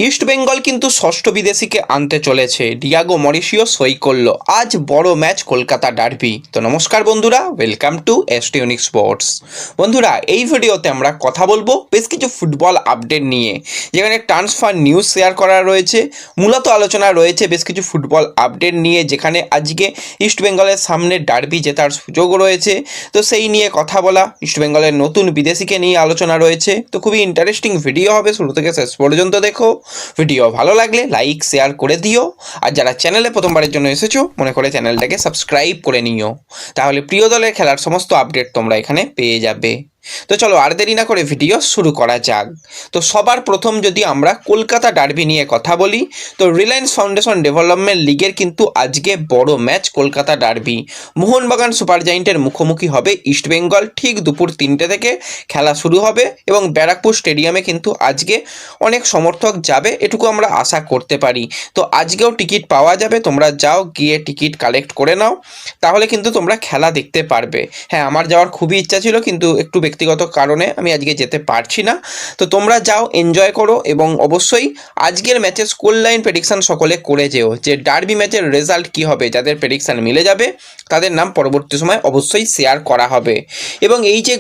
East Bengal কিন্তু ষষ্ঠ বিদেশিকে আনতে চলেছে। ডিয়াগো মরিসিও সই করলো। আজ বড় ম্যাচ কলকাতা ডার্বি। তো নমস্কার বন্ধুরা, ওয়েলকাম টু এসটিউনিক স্পোর্টস। বন্ধুরা, এই ভিডিওতে আমরা কথা বলবো বেশ কিছু ফুটবল আপডেট নিয়ে, যেখানে ট্রান্সফার নিউজ শেয়ার করা রয়েছে। মূলত আলোচনা রয়েছে বেশ কিছু ফুটবল আপডেট নিয়ে, যেখানে আজকে ইস্ট বেঙ্গলের সামনে ডার্বি জেতার সুযোগ রয়েছে। তো সেই নিয়ে কথা বলা, ইস্ট বেঙ্গলের নতুন বিদেশিকে নিয়ে আলোচনা রয়েছে। তো খুবই ইন্টারেস্টিং ভিডিও হবে, শুরু থেকে শেষ পর্যন্ত দেখো। ভিডিও ভালো লাগলে লাইক শেয়ার করে দিও, আর যারা চ্যানেলে প্রথমবারের জন্য এসেছো মনে করে চ্যানেলটাকে সাবস্ক্রাইব করে নিও, তাহলে প্রিয় দলের খেলার সমস্ত আপডেট তোমরা এখানে পেয়ে যাবে। তো চলো আর দেরি না করে ভিডিও শুরু করা যাক। তো সবার প্রথম যদি আমরা কলকাতা ডার্বি নিয়ে কথা বলি, তো রিলায়েন্স ফাউন্ডেশন ডেভেলপমেন্ট লিগের কিন্তু আজকে বড় match Kolkata derby. Mohun Bagan super জায়েন্টের মুখোমুখি হবে ইস্টবেঙ্গল। ঠিক দুপুর 3টে থেকে খেলা শুরু হবে এবং ব্যারাকপুর স্টেডিয়ামে কিন্তু আজকে অনেক সমর্থক যাবে, এটুকু আমরা আশা করতে পারি। তো আজকেও টিকিট পাওয়া যাবে, তোমরা যাও, গিয়ে টিকিট কালেক্ট করে নাও, তাহলে কিন্তু তোমরা খেলা দেখতে পারবে। হ্যাঁ, আমার যাওয়ার খুবই ইচ্ছা ছিল, কিন্তু একটু ব্যক্তিগত কারণে আমি আজকে যেতে পারছি না। তো তোমরা যাও, এনজয় করো, এবং অবশ্যই আজকের ম্যাচের স্কোর লাইন প্রেডিকশান সকলে করে যেও, যে ডার্বি ম্যাচের রেজাল্ট কী হবে। যাদের প্রেডিকশান মিলে যাবে তাদের নাম পরবর্তী সময় অবশ্যই শেয়ার করা হবে। এবং এই যে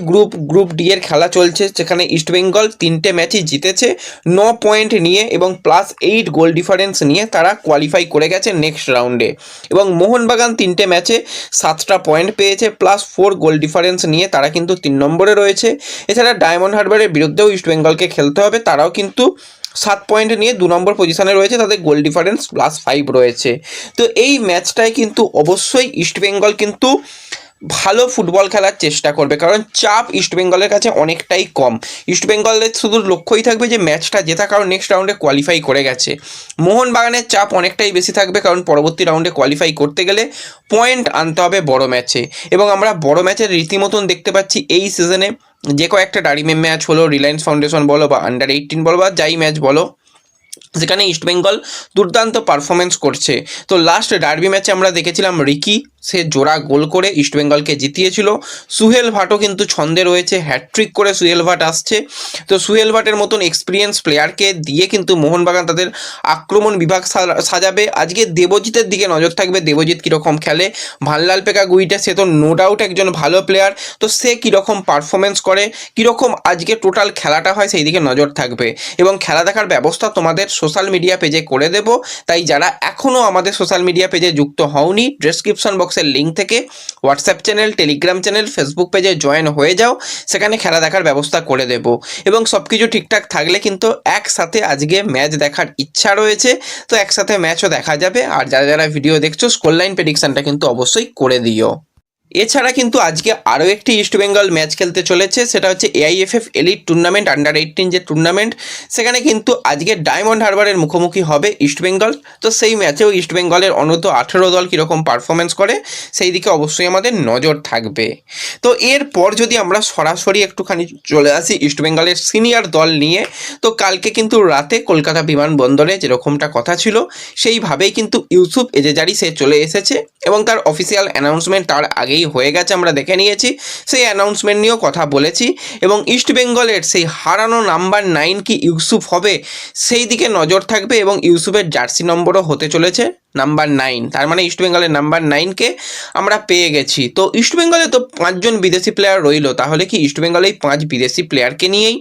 গ্রুপ ডি এর খেলা চলছে, যেখানে ইস্টবেঙ্গল 3টে ম্যাচই জিতেছে 9 পয়েন্ট নিয়ে, এবং +8 গোল ডিফারেন্স নিয়ে তারা কোয়ালিফাই করে গেছে নেক্সট রাউন্ডে। এবং মোহনবাগান 3টে ম্যাচে 7টা পয়েন্ট পেয়েছে, +4 গোল ডিফারেন্স নিয়ে তারা কিন্তু 3 নম্বরে রয়েছে। এছাড়া ডায়মন্ড হারবারের বিরুদ্ধেও ইস্টবেঙ্গলকে খেলতে হবে, তারাও কিন্তু 7 পয়েন্ট নিয়ে 2 নম্বর পজিশনে রয়েছে, তাদের গোল ডিফারেন্স +5 রয়েছে। তো এই ম্যাচটায় কিন্তু অবশ্যই ইস্টবেঙ্গল কিন্তু ভালো ফুটবল খেলার চেষ্টা করবে, কারণ চাপ ইস্টবেঙ্গলের কাছে অনেকটাই কম। ইস্টবেঙ্গলের শুধু লক্ষ্যই থাকবে যে ম্যাচটা জেতা, কারণ নেক্সট রাউন্ডে কোয়ালিফাই করে গেছে। মোহনবাগানের চাপ অনেকটাই বেশি থাকবে, কারণ পরবর্তী রাউন্ডে কোয়ালিফাই করতে গেলে পয়েন্ট আনতে হবে বড় ম্যাচে। এবং আমরা বড় ম্যাচের রীতিমতন দেখতে পাচ্ছি এই সিজনে। যে কয়েকটা ডার্বি ম্যাচ হলো, রিলায়েন্স ফাউন্ডেশন বলো বা আন্ডার 18 বলো বা যাই ম্যাচ বলো, যেখানে ইস্টবেঙ্গল দুর্দান্ত পারফরমেন্স করছে। তো লাস্ট ডার্বি ম্যাচে আমরা দেখেছিলাম রিকি, সে জোড়া গোল করে ইস্টবেঙ্গলকে জিতিয়েছিল। সুহেল ভাটও কিন্তু ছন্দে রয়েছে, হ্যাটট্রিক করে সুহেল ভাট আসছে। তো সুহেল ভাটের মতন এক্সপিরিয়েন্স প্লেয়ারকে দিয়ে কিন্তু মোহনবাগান তাদের আক্রমণ বিভাগ সাজাবে। আজকে দেবজিতের দিকে নজর থাকবে, দেবজিৎ কীরকম খেলে। ভানলাল পেকা গুইটা, সে তো নো ডাউট একজন ভালো প্লেয়ার, তো সে কীরকম পারফরমেন্স করে, কীরকম আজকে টোটাল খেলাটা হয়, সেই দিকে নজর থাকবে। এবং খেলা দেখার ব্যবস্থা তোমাদের সোশ্যাল মিডিয়া পেজে করে দেব, তাই যারা এখনও আমাদের সোশ্যাল মিডিয়া পেজে যুক্ত হওনি, ডেসক্রিপশন বক্সের লিঙ্ক থেকে WhatsApp channel, Telegram channel, Facebook পেজে জয়েন হয়ে যাও, সেখানে খেলা দেখার ব্যবস্থা করে দেব। এবং সব কিছু ঠিকঠাক থাকলে কিন্তু একসাথে আজকে ম্যাচ দেখার ইচ্ছা রয়েছে, তো একসাথে ম্যাচও দেখা যাবে। আর যারা যারা ভিডিও দেখছো, স্কোর লাইন প্রেডিকশনটা কিন্তু অবশ্যই করে দিও। এছাড়া কিন্তু আজকে আরও একটি ইস্টবেঙ্গল ম্যাচ খেলতে চলেছে, সেটা হচ্ছে AIFF এলিট টুর্নামেন্ট আন্ডার 18 যে টুর্নামেন্ট, সেখানে কিন্তু আজকে ডায়মন্ড হারবারের মুখোমুখি হবে ইস্টবেঙ্গল। তো সেই ম্যাচেও ইস্টবেঙ্গলের অনূর্ধ্ব 18 দল কীরকম পারফরমেন্স করে সেই দিকে অবশ্যই আমাদের নজর থাকবে। তো এরপর যদি আমরা সরাসরি একটুখানি চলে আসি ইস্টবেঙ্গলের সিনিয়র দল নিয়ে, তো কালকে কিন্তু রাতে কলকাতা বিমানবন্দরে যেরকমটা কথা ছিল সেইভাবেই কিন্তু ইউসুফ এজেজারি সে চলে এসেছে, এবং তার অফিসিয়াল অ্যানাউন্সমেন্ট তার আগেই হয়ে গেছে, আমরা দেখে নিয়েছি। সেই অ্যানাউন্সমেন্ট নিয়েও কথা বলেছি, এবং ইস্টবেঙ্গলের সেই হারানো নাম্বার 9 কি ইউসুফ হবে সেই দিকে নজর থাকবে। এবং ইউসুফের জার্সি নম্বরও হতে চলেছে নাম্বার 9, তার মানে ইস্টবেঙ্গলের নাম্বার 9কে আমরা পেয়ে গেছি। তো ইস্টবেঙ্গলে তো 5জন বিদেশি প্লেয়ার রইল, তাহলে কি ইস্টবেঙ্গল এই 5 বিদেশি প্লেয়ারকে নিয়েই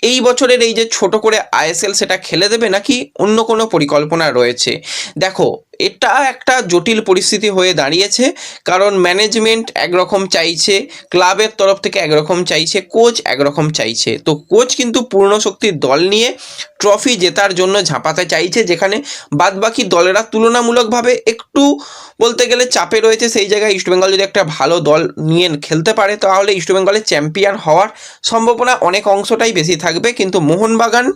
এই বছরের এই যে ছোট করে ISL সেটা খেলে দেবে, নাকি অন্য কোনো পরিকল্পনা রয়েছে? দেখো, এটা একটা জটিল পরিস্থিতি হয়ে দাঁড়িয়েছে, কারণ ম্যানেজমেন্ট একরকম চাইছে, ক্লাবের তরফ থেকে একরকম চাইছে, কোচ একরকম চাইছে। তো কোচ কিন্তু পূর্ণ শক্তির দল নিয়ে ট্রফি জেতার জন্য ঝাঁপাতে চাইছে, যেখানে বাদবাকি দলেরা তুলনামূলকভাবে একটু বলতে গেলে চাপে রয়েছে। সেই জায়গায় ইস্টবেঙ্গল যদি একটা ভালো দল নিয়ে খেলতে পারে, তাহলে ইস্টবেঙ্গলের চ্যাম্পিয়ন হওয়ার সম্ভাবনা অনেক অংশটাই বেশি থাকবে। কিন্তু মোহনবাগান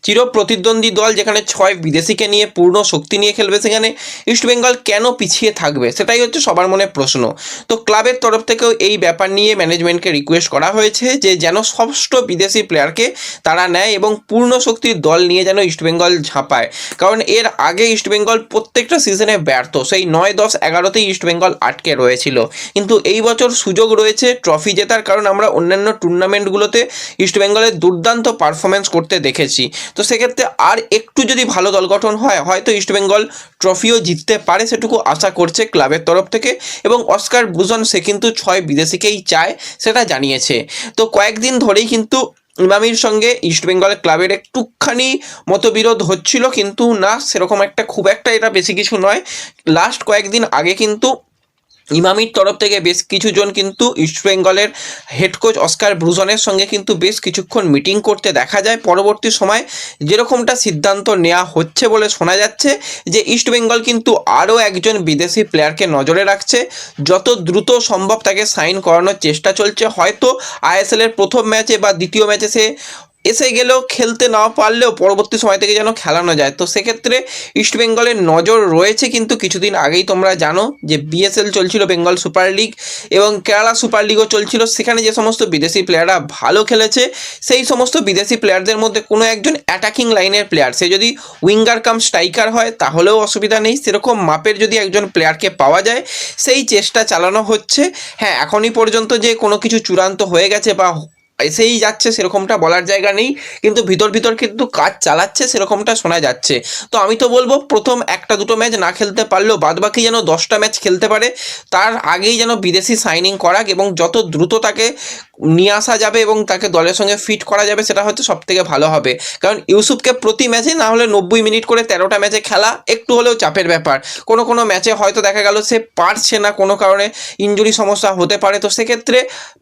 চির প্রতিদ্বন্দ্বী দল, যেখানে 6 বিদেশিকে নিয়ে পূর্ণ শক্তি নিয়ে খেলবে, সেখানে ইস্টবেঙ্গল কেন পিছিয়ে থাকবে সেটাই হচ্ছে সবার মনে প্রশ্ন। তো ক্লাবের তরফ থেকেও এই ব্যাপার নিয়ে ম্যানেজমেন্টকে রিকোয়েস্ট করা হয়েছে যে যেন ষষ্ঠ বিদেশি প্লেয়ারকে তারা নেয়, এবং পূর্ণ শক্তির দল নিয়ে যেন ইস্টবেঙ্গল ঝাঁপায়। কারণ এর আগে ইস্টবেঙ্গল প্রত্যেকটা সিজনে ব্যর্থ, সেই 9, 10, 11তেই ইস্টবেঙ্গল আটকে রয়েছিল। কিন্তু এই বছর সুযোগ রয়েছে ট্রফি জেতার, কারণ আমরা অন্যান্য টুর্নামেন্টগুলোতে ইস্টবেঙ্গলের দুর্দান্ত পারফরমেন্স করতে দেখেছি। তো সেক্ষেত্রে আর একটু যদি ভালো দল গঠন হয় হয়তো ইস্টবেঙ্গল ট্রফিও জিততে পারে, সেটুকু আশা করছে ক্লাবের তরফ থেকে। এবং অস্কার ব্রুজন সে কিন্তু 6 বিদেশিকেই চায়, সেটা জানিয়েছে। তো কয়েকদিন ধরেই কিন্তু ইমামির সঙ্গে ইস্টবেঙ্গল ক্লাবের একটুখানি মতবিরোধ হচ্ছিল, কিন্তু না সেরকম একটা খুব একটা এটা বেশি কিছু নয়। লাস্ট কয়েকদিন আগে কিন্তু ইমামির তরফ থেকে বেশ কিছুজন কিন্তু ইস্টবেঙ্গলের হেড কোচ অস্কার ব্রুজনের সঙ্গে কিন্তু বেশ কিছুক্ষণ মিটিং করতে দেখা যায়। পরবর্তী সময় যেরকমটা সিদ্ধান্ত নেওয়া হচ্ছে বলে শোনা যাচ্ছে যে ইস্টবেঙ্গল কিন্তু আরও একজন বিদেশি প্লেয়ারকে নজরে রাখছে, যত দ্রুত সম্ভব তাকে সাইন করানোর চেষ্টা চলছে। হয়তো আইএসএলের প্রথম ম্যাচে বা দ্বিতীয় ম্যাচে সে এসে গেলেও খেলতে না পারলেও পরবর্তী সময় থেকে যেন খেলানো যায়। তো সেক্ষেত্রে ইস্টবেঙ্গলের নজর রয়েছে। কিন্তু কিছুদিন আগেই তোমরা জানো যে বিএসএল চলছিল, বেঙ্গল সুপার লিগ, এবং কেরালা সুপার লিগও চলছিল। সেখানে যে সমস্ত বিদেশি প্লেয়াররা ভালো খেলেছে সেই সমস্ত বিদেশি প্লেয়ারদের মধ্যে কোনো একজন অ্যাটাকিং লাইনের প্লেয়ার, সে যদি উইঙ্গার কাম স্ট্রাইকার হয় তাহলেও অসুবিধা নেই, সেরকম মাপের যদি একজন প্লেয়ারকে পাওয়া যায় সেই চেষ্টা চালানো হচ্ছে। হ্যাঁ, এখনই পর্যন্ত যে কোনো কিছু চূড়ান্ত হয়ে গেছে বা এসেই যাচ্ছে সেরকমটা বলার জায়গা নেই, কিন্তু ভিতর ভিতর কিন্তু কাজ চালাচ্ছে সেরকমটা শোনা যাচ্ছে। তো আমি তো বলবো প্রথম 1-2 ম্যাচ না খেলতে পারলেও বাদবাকি যেন 10টা ম্যাচ খেলতে পারে, তার আগেই যেন বিদেশি সাইনিং করাক, এবং যত দ্রুত তাকে নিয়ে আসা যাবে এবং তাকে দলের সঙ্গে ফিট করা যাবে সেটা হয়তো সব থেকে ভালো হবে। কারণ ইউসুফকে প্রতি ম্যাচে না হলে 90 মিনিট করে 13টা ম্যাচে খেলা একটু হলেও চাপের ব্যাপার। কোনো কোনো ম্যাচে হয়তো দেখা গেল সে পারছে না, কোনো কারণে ইনজুরি সমস্যা হতে পারে। তো সেক্ষেত্রে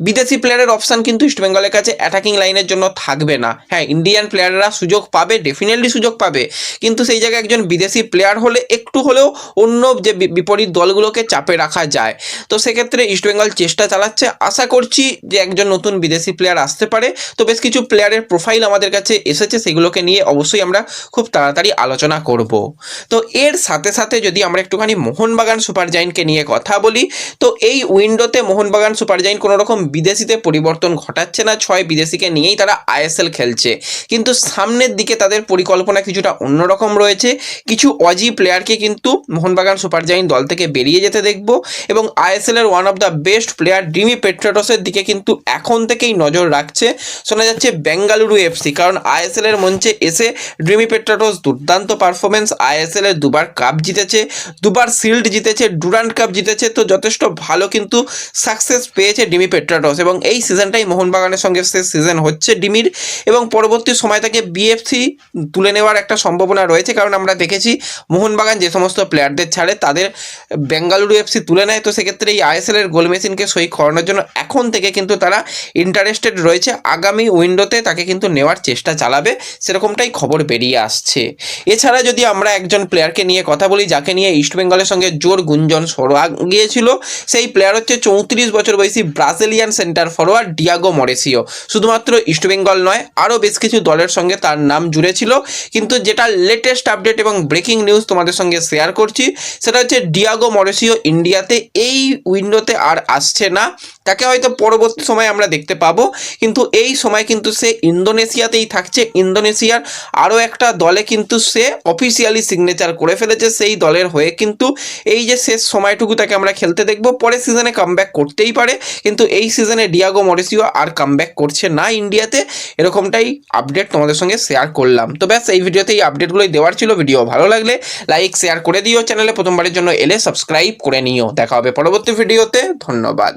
বিদেশি প্লেয়ারের অপশান কিন্তু ইস্টবেঙ্গলের কাছে অ্যাটাকিং লাইনের জন্য থাকবে না। হ্যাঁ, ইন্ডিয়ান প্লেয়াররা সুযোগ পাবে, ডেফিনেটলি সুযোগ পাবে, কিন্তু সেই জায়গায় একজন বিদেশি প্লেয়ার হলে একটু হলেও অন্য যে বিপরীত দলগুলোকে চাপে রাখা যায়। তো সেক্ষেত্রে ইস্টবেঙ্গল চেষ্টা চালাচ্ছে, আশা করছি যে একজন নতুন বিদেশি প্লেয়ার আসতে পারে। তো বেশ কিছু প্লেয়ারের প্রোফাইল আমাদের কাছে এসেছে, সেগুলোকে নিয়ে অবশ্যই আমরা খুব তাড়াতাড়ি আলোচনা করব। তো এর সাথে সাথে যদি আমরা একটুখানি মোহনবাগান সুপার জায়েন্টকে নিয়ে কথা বলি, তো এই উইন্ডোতে মোহনবাগান সুপার জায়েন্ট কোনো রকম বিদেশিতে পরিবর্তন ঘটাচ্ছে না। 6 বিদেশিকে নিয়েই তারা আইএসএল খেলছে, কিন্তু সামনের দিকে তাদের পরিকল্পনা কিছুটা অন্যরকম রয়েছে। কিছু অজি প্লেয়ারকে কিন্তু মোহনবাগান সুপার জায়েন্ট দল থেকে বেরিয়ে যেতে দেখব, এবং আইএসএলের one of the best player Dimi পেট্রাটোসের দিকে কিন্তু এখন থেকেই নজর রাখছে শোনা যাচ্ছে বেঙ্গালুরু এফসি। কারণ আইএসএল এর মঞ্চে এসে ডিমি পেট্রাটোস দুর্দান্ত পারফরমেন্স, আইএসএল এর 2বার কাপ জিতেছে, 2বার শিল্ড জিতেছে, ডুরান্ট কাপ জিতেছে। তো যথেষ্ট ভালো কিন্তু সাকসেস পেয়েছে ডিমি পেট্রাটোস, এবং এই সিজনটাই মোহনবাগানের সঙ্গে শেষ সিজন হচ্ছে ডিমির, এবং পরবর্তী সময় থেকে বিএফসি তুলে নেওয়ার একটা সম্ভাবনা রয়েছে। কারণ আমরা দেখেছি মোহনবাগান যে সমস্ত প্লেয়ারদের ছাড়ে তাদের বেঙ্গালুরু এফসি তুলে নেয়। তো সেক্ষেত্রে এই আইএসএল এর গোল মেশিনকে সই করানোর জন্য এখন থেকে কিন্তু তারা ইন্টারেস্টেড রয়েছে, আগামী উইন্ডোতে তাকে কিন্তু নেওয়ার চেষ্টা চালাবে, সেরকমটাই খবর বেরিয়ে আসছে। এছাড়া যদি আমরা একজন প্লেয়ারকে নিয়ে কথা বলি যাকে নিয়ে ইস্টবেঙ্গলের সঙ্গে জোর গুঞ্জন শোনা গিয়েছিল, সেই প্লেয়ার হচ্ছে 34 বছর বয়সী ব্রাজিলিয়ান সেন্টার ফরওয়ার্ড ডিয়াগো মরেসিও। শুধুমাত্র ইস্টবেঙ্গল নয়, আরও বেশ কিছু দলের সঙ্গে তার নাম জুড়েছিল, কিন্তু যেটা লেটেস্ট আপডেট এবং ব্রেকিং নিউজ তোমাদের সঙ্গে শেয়ার করছি সেটা হচ্ছে ডিয়াগো মরেসিও ইন্ডিয়াতে এই উইন্ডোতে আর আসছে না। তাকে হয়তো পরবর্তী সময় আমরা দেখতে পাবো, কিন্তু এই সময় কিন্তু সে ইন্দোনেশিয়াতেই থাকছে। ইন্দোনেশিয়ার আরও একটা দলে কিন্তু সে অফিসিয়ালি সিগনেচার করে ফেলেছে, সেই দলের হয়ে কিন্তু এই যে শেষ সময়টুকু তাকে আমরা খেলতে দেখবো। পরের সিজনে কামব্যাক করতেই পারে, কিন্তু এই সিজনে ডিয়াগো মরেসিও আর কামব্যাক করছে না ইন্ডিয়াতে। এরকমটাই আপডেট তোমাদের সঙ্গে শেয়ার করলাম। তো ব্যাস, এই ভিডিওতে এই আপডেটগুলোই দেওয়ার ছিল। ভিডিও ভালো লাগলে লাইক শেয়ার করে দিও, চ্যানেলে প্রথমবারের জন্য এলে সাবস্ক্রাইব করে নিও। দেখা হবে পরবর্তী ভিডিওতে, ধন্যবাদ।